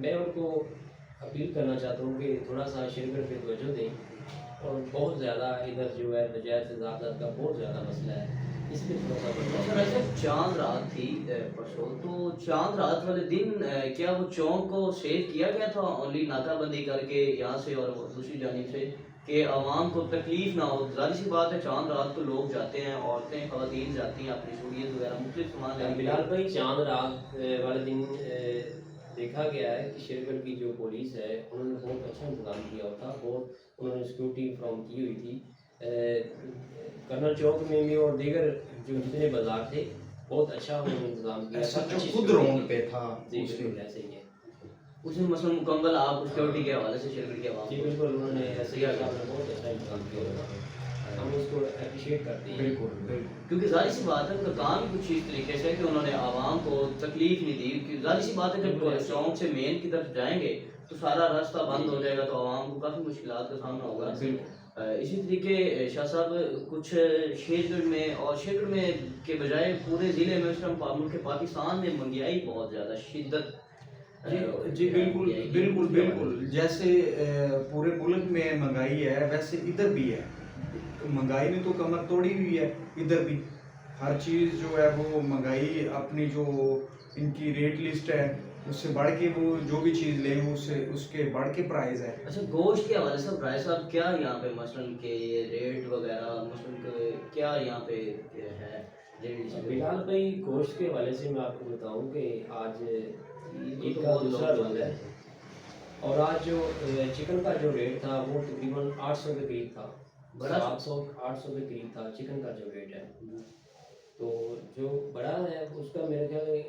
میں ان کو اپیل کرنا چاہتا ہوں کہ تھوڑا سا شیرگڑھ پہ توجہ دیں، اور بہت زیادہ ادھر جو ہے نجائز تجارت کا بہت زیادہ مسئلہ ہے، اس پہ تھوڑا سا سر ایسے چاند رات تھی پرسوں، تو چاند رات والے دن کیا وہ چونک کو سیو کیا گیا تھا اونلی ناکہ بندی کر کے یہاں سے اور دوسری جانب سے، کہ عوام کو تکلیف نہ ہو؟ ظاہر سی بات ہے چاند رات کو لوگ جاتے ہیں، عورتیں خواتین جاتی ہیں اپنی سہولیت وغیرہ مختلف سامان لینے کے لیے۔ بلال بھائی چاند رات والے دن دیکھا گیا ہے کہ شیرگڑھ کی جو پولیس ہے انہوں نے بہت اچھا انتظام کیا ہوا تھا، بہت انہوں نے سیکورٹی فراہم کی ہوئی تھی، کرنل چوک میں بھی اور دیگر جو جتنے بازار تھے بہت اچھا انہوں نے انتظام کیا ایسا تھا، جو اچھی خود security روڈ کی۔ پہ تھا جی اس کے بالکل ایسے ہی ہے، اس میں مثلاً مکمل آپ سیکورٹی کے حوالے سے شیرگڑھ کے عوام جی کو بالکل انہوں نے ایسے ہی صاحب نے بہت اچھا انتظام کیا ہوا تھا، ہم اس کو اپریشیٹ کرتے ہیں۔ بالکل بالکل کیونکہ ظاہر سی بات ہے ان کا کام ہی کچھ اس طریقے سے ہے کہ انہوں نے عوام کو تکلیف نہیں دی، کہ ظاہر سی بات ہے جب چونک سے مین کی طرف جائیں گے تو سارا راستہ بند ہو جائے گا تو عوام کو کافی مشکلات کا سامنا ہوگا۔ اسی طریقے شاہ صاحب کچھ شیرگڑھ میں اور شیرگڑھ میں کے بجائے پورے ضلع میں اس ٹائم ملک پاکستان میں مہنگائی بہت زیادہ شدت جی بالکل بالکل بالکل، جیسے پورے ملک میں مہنگائی ہے ویسے ادھر بھی ہے، مہنگائی نے تو کمر توڑی ہوئی ہے ادھر بھی، ہر چیز جو ہے وہ مہنگائی اپنی جو ان کی ریٹ لسٹ ہے اس سے بڑھ کے وہ جو بھی چیز لیں اس کے بڑھ کے پرائز ہے۔ اچھا گوشت کے حوالے سے رائے صاحب کیا یہاں پہ مثلاً کہ یہ ریٹ وغیرہ مثلاً کیا یہاں پہ ہے ریٹ؟ بلال بھائی گوشت کے حوالے سے میں آپ کو بتاؤں کہ آج عید کا دوسرا روز ہے، اور آج جو چکن کا جو ریٹ تھا وہ تقریباً 800 کے قریب تھا، 800 کے قریب تھا چکن کا جو ریٹ ہے، تو جو بڑا ہے اس کا میرے خیال ہے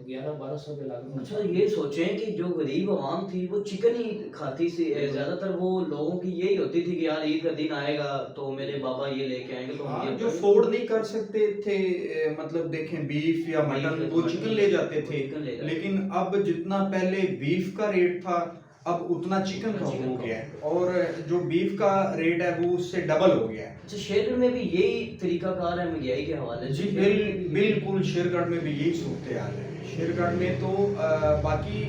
1100-1200 کے لاگو۔ اچھا یہ سوچیں کہ جو غریب عوام تھی وہ چکن ہی کھاتی سی، زیادہ تر وہ لوگوں کی یہی ہوتی تھی کہ یار عید کا دن آئے گا تو میرے بابا یہ لے کے آئیں گے تو ہاں جو افورڈ نہیں کر سکتے تھے مطلب دیکھیں بیف یا مٹن وہ چکن لے جاتے تھے، لیکن اب جتنا پہلے بیف کا ریٹ تھا اب اتنا چکن کا ہو گیا ہے، اور جو بیف کا ریٹ ہے وہ اس سے ڈبل ہو گیا ہے۔ اچھا شیرگڑھ میں بھی یہی طریقہ کار ہے مہنگائی کے حوالے سے؟ جی بالکل شیرگڑھ میں بھی یہی صورتحال ہے، شیرگڑھ میں تو باقی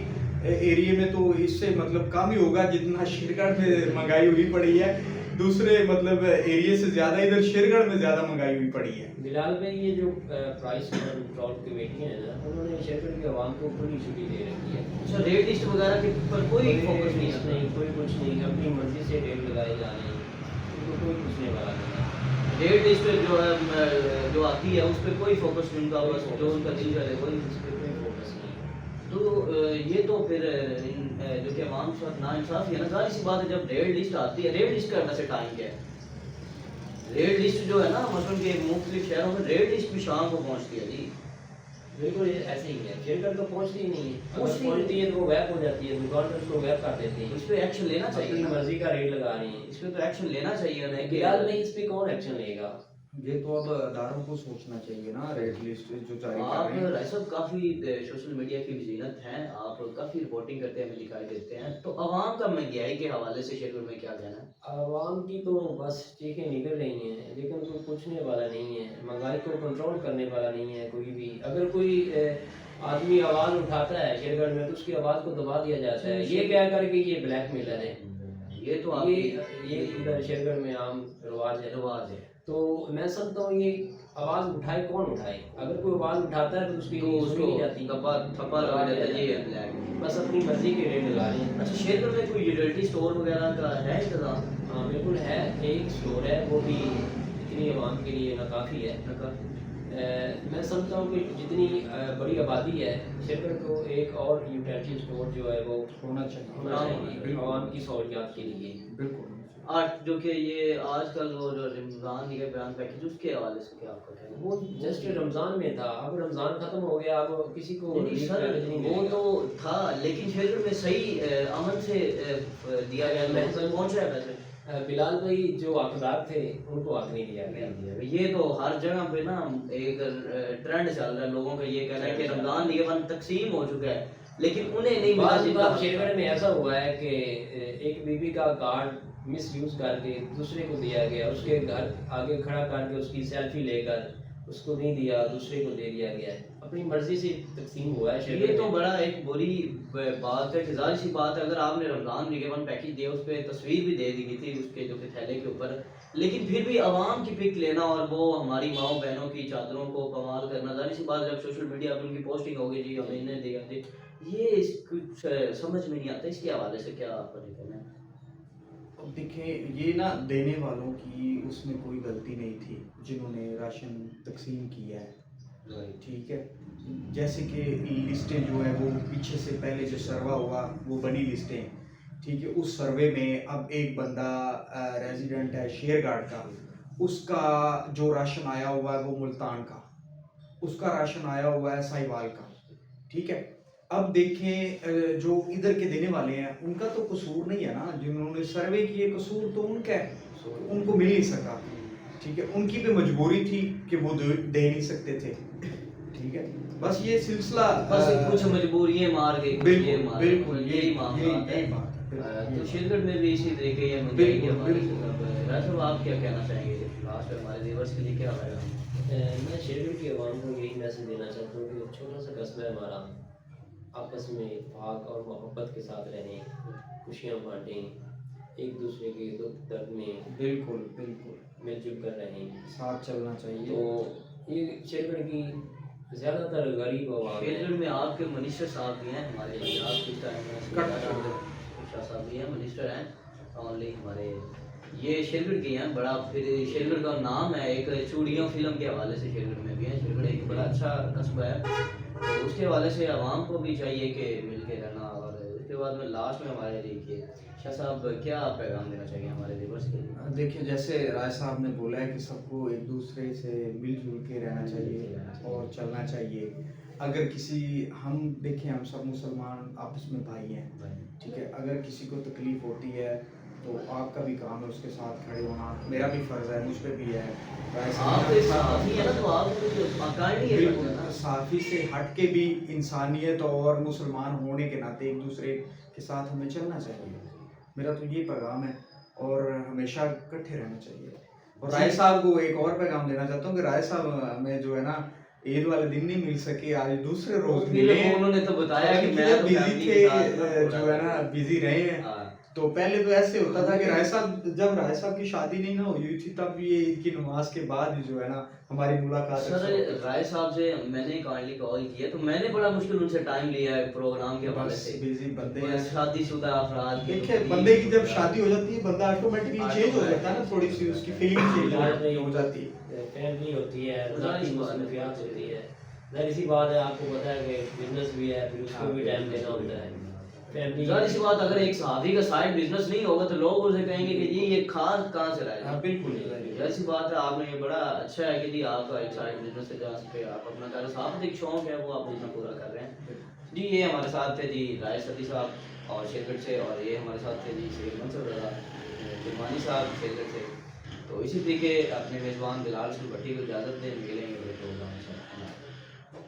ایریے میں تو اس سے مطلب کم ہی ہوگا جتنا شیرگڑھ میں مہنگائی ہوئی پڑی ہے، دوسرے مطلب ایریے سے زیادہ ادھر شیرگڑھ میں زیادہ مہنگائی ہوئی پڑی ہے۔ بلال بھائی یہ جو پرائس کنٹرول کمیٹیاں ہیں نا انہوں نے شیرگڑھ کے عوام کو کھلی چھٹی دے رکھی ہے۔ اچھا ریٹ لسٹ وغیرہ کے پر کوئی فوکس نہیں؟ کوئی کچھ نہیں، اپنی مرضی سے ریٹ لگائے جا رہے ہیں، ان کو کوئی پوچھنے والا نہیں ہے۔ ریٹ لسٹ جو ہے جو آتی ہے اس پہ کوئی فوکس نہیں، ان کا بس جو ان کا دل چلے کوئی اس پہ کوئی فوکس نہیں۔ تو یہ تو پھر جو کہ عوام کے ساتھ نا انصافی ہے نا، ظاہر سی بات ہے جب ریٹ لسٹ آتی ہے، ریٹ لسٹ کرنے سے ٹائم کیا ہے؟ ریٹ لسٹ جو ہے نا مثلاً کہ مختلف شہروں میں ریٹ لسٹ بھی شام کو پہنچتی ہے جی۔ بالکل ایسے ہی ہے، شیرگڑھ تو پہنچتی ہی نہیں ہے، اگر پہنچتی ہے تو وہ غائب ہو جاتی ہے، دکان پر اس کو غائب کر دیتے ہیں، اس پہ ایکشن لینا اپنی چاہیے، مرضی کا ریٹ لگا رہے ہیں۔ اس پہ تو ایکشن لینا چاہیے نا کہ بلال بھائی اس پہ کون ایکشن لے گا؟ یہ تو اب اداروں کو سوچنا چاہیے نا، ریٹ لسٹ جو جاری کر آپ رہے ہیں۔ رائے صاحب کافی سوشل میڈیا کی وزینت ہیں، آپ کافی رپورٹنگ کرتے ہیں، ہمیں دکھائی دیتے ہیں، تو عوام کا مہنگائی کے حوالے سے شیرگڑھ میں کیا کہنا ہے؟ عوام کی تو بس چیخیں نکل رہی ہیں لیکن کوئی پوچھنے والا نہیں ہے، مہنگائی کو کنٹرول کرنے والا نہیں ہے کوئی بھی۔ اگر کوئی آدمی آواز اٹھاتا ہے شیرگڑھ میں تو اس کی آواز کو دبا دیا جاتا ہے، یہ کہہ کر کے یہ بلیک میلر ہے۔ یہ تو آپ یہ ادھر شیرگڑھ میں عام رواج ہے۔ تو میں سمجھتا ہوں یہ آواز اٹھائے کون اٹھائے، اگر کوئی آواز اٹھاتا ہے تو اس کی سنی نہیں جاتی، تھپا لگا جاتا ہے جی بلیک۔ بس اپنی مرضی کے ریٹ لگا رہے ہیں۔ اچھا شیرگڑھ میں کوئی یوٹیلٹی اسٹور وغیرہ کا ہے انتظام؟ ہاں بالکل ہے، ایک اسٹور ہے، وہ بھی اتنی عوام کے لیے ناکافی ہے۔ میں سمجھتا ہوں کہ جتنی بڑی آبادی ہے شیرگڑھ کو ایک اور یوٹیلٹی اسٹور جو ہے وہ ہونا چاہیے عوام کی سہولیات کے لیے۔ بالکل۔ جو کہ یہ آج کل وہ جو رمضان کے بیان پیکج اس کے حوالے سے کیا آپ کا کہنا ہے؟ وہ جسٹ رمضان میں تھا، اب رمضان ختم ہو گیا، اب کسی کو سر وہ تو تھا لیکن شیرگڑھ میں صحیح امن سے دیا گیا، محفوظ پہنچ رہا ہے ویسے؟ بلال بھائی جو حقدار تھے ان کو حق نہیں دیا گیا۔ یہ تو ہر جگہ پہ نا ایک ٹرینڈ چل رہا ہے لوگوں کا، یہ کہنا ہے کہ رمضان دیے بند تقسیم ہو چکا ہے لیکن انہیں نہیں ملا۔ شیرگڑھ میں ایسا ہوا ہے کہ ایک بیوی کا کارڈ مس یوز کر کے دوسرے کو دیا گیا، اس کے گھر آگے کھڑا کر کے اس کی سیلفی لے کر اس کو نہیں دیا, دوسرے کو دے دیا گیا ہے, اپنی مرضی سے تقسیم ہوا ہے. یہ تو بڑا ایک بری بات ہے کہ ظاہر سی بات ہے اگر آپ نے رمضان نگہبان پیکج دیا اس پہ تصویر بھی دے دی گئی تھی اس کے جو کہ تھیلے کے اوپر, لیکن پھر بھی عوام کی پک لینا اور وہ ہماری ماؤں بہنوں کی چادروں کو پمال کرنا, ظاہر سی بات جب سوشل میڈیا پہ ان کی پوسٹنگ ہوگی جی ہمیں انہیں دیا تھی, یہ اس کچھ سمجھ میں نہیں آتا. اس کے حوالے سے کیا آپ کا کہنا ہے؟ اب دیکھیں یہ نا دینے والوں کی اس میں کوئی غلطی نہیں تھی جنہوں نے راشن تقسیم کیا ہے, ٹھیک ہے. جیسے کہ لسٹیں جو ہے وہ پیچھے سے پہلے جو سروا ہوا وہ بنی لسٹیں, ٹھیک ہے. اس سروے میں اب ایک بندہ ریزیڈنٹ ہے شیر گارڈ کا, اس کا جو راشن آیا ہوا ہے وہ ملتان کا, اس کا راشن آیا ہوا ہے ساہیوال کا, ٹھیک ہے. اب دیکھیں جو ادھر کے دینے والے ہیں ان کا تو قصور نہیں ہے نا, جنہوں نے سروے کیے قصور تو ان کا ہے, ان کو مل نہیں سکا, ٹھیک ہے. ان کی بھی مجبوری تھی کہ وہ دے نہیں سکتے تھے, ٹھیک ہے. بس یہ سلسلہ بس کچھ مجبوریاں مار گئی, بالکل بالکل یہی معاملات ہے. تو شیرگڑھ میں بھی اسی طریقے یہ مہنگائی کے حوالے سے صاحب آپ کیا کہنا چاہیں گے لاسٹ میں ہمارے ویورس کے لیے کیا رہے گا؟ میں شیرگڑھ کی عوام کو یہی میسج دینا چاہتا ہوں کہ چھوٹا سا قصبہ ہے ہمارا, آپس میں اتفاق اور محبت کے ساتھ رہیں, خوشیاں بانٹیں, ایک دوسرے کے دکھ درد میں بالکل بالکل مل جل کر رہیں, ساتھ چلنا چاہیے. تو یہ شیرگڑھ کی زیادہ تر غریب عوام ہے. شیرگڑھ میں آپ کے منسٹر صاحب بھی ہیں ہمارے پنجاب کے ٹائم میں, شاہ صاحب بھی ہیں منسٹر ہیں اونلی ہمارے, یہ شیرگڑھ کے ہیں. بڑا پھر شیرگڑھ کا نام ہے ایک چوڑیوں فلم کے حوالے سے شیرگڑھ میں بھی ہیں. شیرگڑھ ایک بڑا اچھا قصبہ ہے, تو اس کے حوالے سے عوام کو بھی چاہیے کہ مل کے رہنا. اور اس کے بعد میں لاسٹ میں ہمارے لیے کہ شاہ صاحب کیا پیغام دینا چاہیے ہمارے ویورس کے لیے؟ دیکھیں جیسے رائے صاحب نے بولا ہے کہ سب کو ایک دوسرے سے مل جل کے رہنا چاہیے اور چلنا چاہیے. اگر کسی ہم دیکھیں ہم سب مسلمان آپس میں بھائی ہیں, ٹھیک ہے. اگر کسی کو تکلیف ہوتی ہے تو آپ کا بھی کام ہے اس کے ساتھ کھڑے ہونا, میرا بھی فرض ہے, مجھ پہ بھی ہے. آپ صحافی ہیں نا تو آپ بالکل صحافی سے ہٹ کے بھی انسانیت اور مسلمان ہونے کے ناطے ایک دوسرے کے ساتھ ہمیں چلنا چاہیے. میرا تو یہ پیغام ہے, اور ہمیشہ اکٹھے رہنا چاہیے. اور رائے صاحب کو ایک اور پیغام دینا چاہتا ہوں کہ رائے صاحب ہمیں جو ہے نا عید والے دن نہیں مل سکے, آج دوسرے روز ملے. انہوں نے تو بتایا کہ میں بزی تھے, جو ہے نا بزی رہے ہیں. تو پہلے تو ایسے ہوتا تھا کہ رائے صاحب جب رائے صاحب کی شادی نہیں نہ ہوئی تھی تب یہ عید کی نماز کے بعد جو ہے نا ہماری ملاقات. سر رائے صاحب سے میں نے کائنڈلی کال کیا تو میں نے بڑا مشکل ان سے ٹائم لیا ہے پروگرام کے حوالے سے. بزی بندے ہیں, شادی شدہ افراد. دیکھیں بندے کی جب شادی ہو جاتی ہے بندہ آٹومیٹکلی چینج ہو جاتا ہے نا, تھوڑی سی اس کی فیلنگ چینج ہو جاتی ہے, فیملی ہوتی ہے, ذاتی مصروفیات ہوتی ہے. ظاہر سی بات ہے, آپ کو پتہ ہے کہ بزنس بھی ہے, پھر اس کو بھی ٹائم دینا ہوتا ہے. ظاہر سی بات اگر ایک صحافی کا سائڈ بزنس نہیں ہوگا تو لوگ اسے کہیں گے کہ جی یہ خاص کہاں سے رہا ہے. بالکل ظاہر سی بات ہے, آپ نے یہ بڑا اچھا ہے کہ جی آپ کا ایک سائڈ بزنس ہے جہاں سے آپ اپنا کر صحافت ایک شوق ہے وہ آپ اپنا پورا کر رہے ہیں. جی یہ ہمارے ساتھ تھے جی رائے صدی صاحب اور شیرگڑھ سے, اور یہ ہمارے ساتھ تھے جی سید منصور رضا کرمانی صاحب شیرگڑھ سے. تو اسی طریقے اپنے میزبان بلال بھٹی کو اجازت دیں, ملیں گے پروگرام سے.